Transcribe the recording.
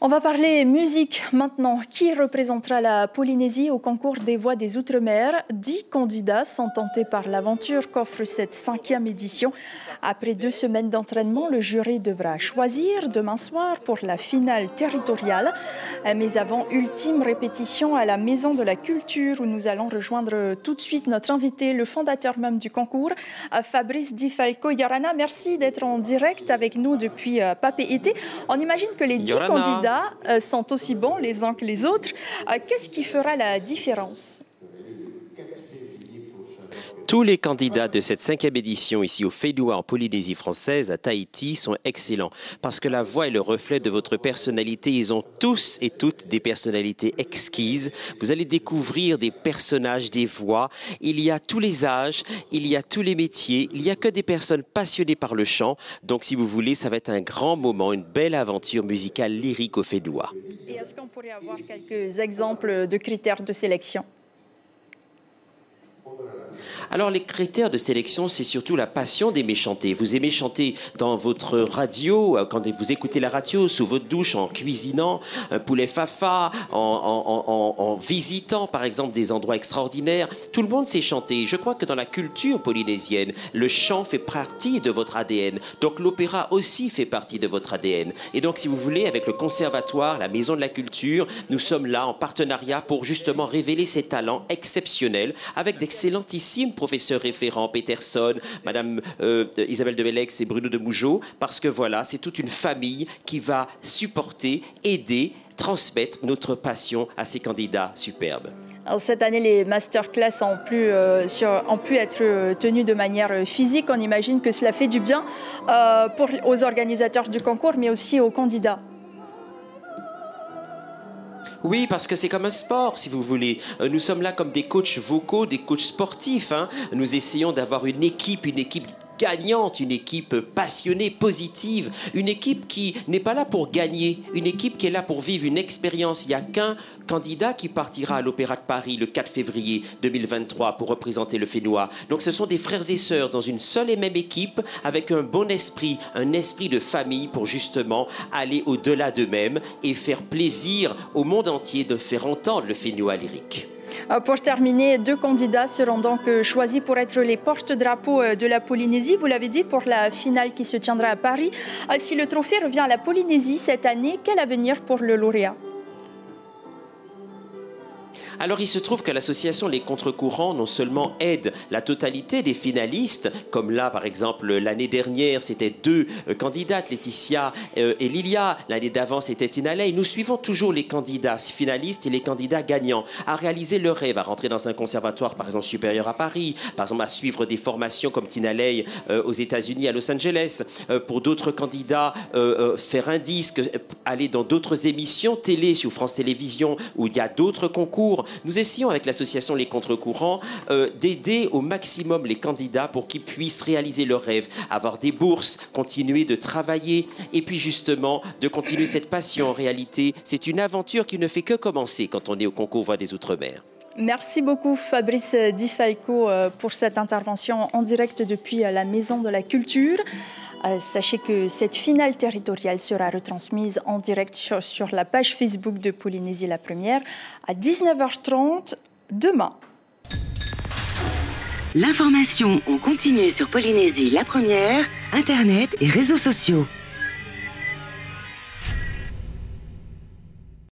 On va parler musique maintenant. Qui représentera la Polynésie au concours des voix des Outre-mer? 10 candidats sont tentés par l'aventure qu'offre cette 5e édition. Après 2 semaines d'entraînement, le jury devra choisir demain soir pour la finale territoriale. Mais avant, ultime répétition à la Maison de la Culture où nous allons rejoindre tout de suite notre invité, le fondateur même du concours, Fabrice Di Falco. Yorana, merci d'être en direct avec nous depuis Papeete. On imagine que les 10 candidats sont aussi bons les uns que les autres. Qu'est-ce qui fera la différence ? Tous les candidats de cette 5e édition ici au Whenua en Polynésie française, à Tahiti, sont excellents parce que la voix est le reflet de votre personnalité. Ils ont tous et toutes des personnalités exquises. Vous allez découvrir des personnages, des voix. Il y a tous les âges, il y a tous les métiers. Il n'y a que des personnes passionnées par le chant. Donc, si vous voulez, ça va être un grand moment, une belle aventure musicale lyrique au Whenua. Et est-ce qu'on pourrait avoir quelques exemples de critères de sélection ? Alors, les critères de sélection, c'est surtout la passion d'aimer chanter. Vous aimez chanter dans votre radio, quand vous écoutez la radio, sous votre douche, en cuisinant, un poulet fafa, en visitant, par exemple, des endroits extraordinaires. Tout le monde sait chanter. Je crois que dans la culture polynésienne, le chant fait partie de votre ADN. Donc, l'opéra aussi fait partie de votre ADN. Et donc, si vous voulez, avec le conservatoire, la Maison de la Culture, nous sommes là en partenariat pour justement révéler ces talents exceptionnels avec d'excellentissimes professeurs référents, Peterson, Madame Isabelle de Bellex et Bruno de Mougeot, parce que voilà, c'est toute une famille qui va supporter, aider, transmettre notre passion à ces candidats superbes. Alors, cette année, les masterclass ont pu être tenus de manière physique. On imagine que cela fait du bien aux organisateurs du concours, mais aussi aux candidats. Oui, parce que c'est comme un sport, si vous voulez. Nous sommes là comme des coachs vocaux, des coachs sportifs. Nous essayons d'avoir une équipe gagnante, une équipe passionnée, positive, une équipe qui n'est pas là pour gagner, une équipe qui est là pour vivre une expérience. Il n'y a qu'un candidat qui partira à l'Opéra de Paris le 4 février 2023 pour représenter le Whenua. Donc ce sont des frères et sœurs dans une seule et même équipe avec un bon esprit, un esprit de famille pour justement aller au-delà d'eux-mêmes et faire plaisir au monde entier de faire entendre le Whenua lyrique. Pour terminer, 2 candidats seront donc choisis pour être les porte-drapeaux de la Polynésie. Vous l'avez dit, pour la finale qui se tiendra à Paris. Si le trophée revient à la Polynésie cette année, quel avenir pour le lauréat ? Alors, il se trouve que l'association Les Contre-Courants non seulement aide la totalité des finalistes, comme là, par exemple, l'année dernière, c'était 2 candidates, Laetitia et Lilia. L'année d'avant, c'était Tinalei. Nous suivons toujours les candidats finalistes et les candidats gagnants à réaliser leur rêve, à rentrer dans un conservatoire, par exemple, supérieur à Paris, par exemple, à suivre des formations comme Tinalei aux États-Unis, à Los Angeles. Pour d'autres candidats, faire un disque, aller dans d'autres émissions télé sur France Télévisions où il y a d'autres concours. Nous essayons avec l'association Les Contre-Courants d'aider au maximum les candidats pour qu'ils puissent réaliser leurs rêves, avoir des bourses, continuer de travailler et puis justement de continuer cette passion. En réalité, c'est une aventure qui ne fait que commencer quand on est au concours Voix des Outre-mer. Merci beaucoup Fabrice Di Falco pour cette intervention en direct depuis la Maison de la Culture. Sachez que cette finale territoriale sera retransmise en direct sur la page Facebook de Polynésie la Première à 19h30 demain. L'information en continu sur Polynésie la Première, Internet et réseaux sociaux.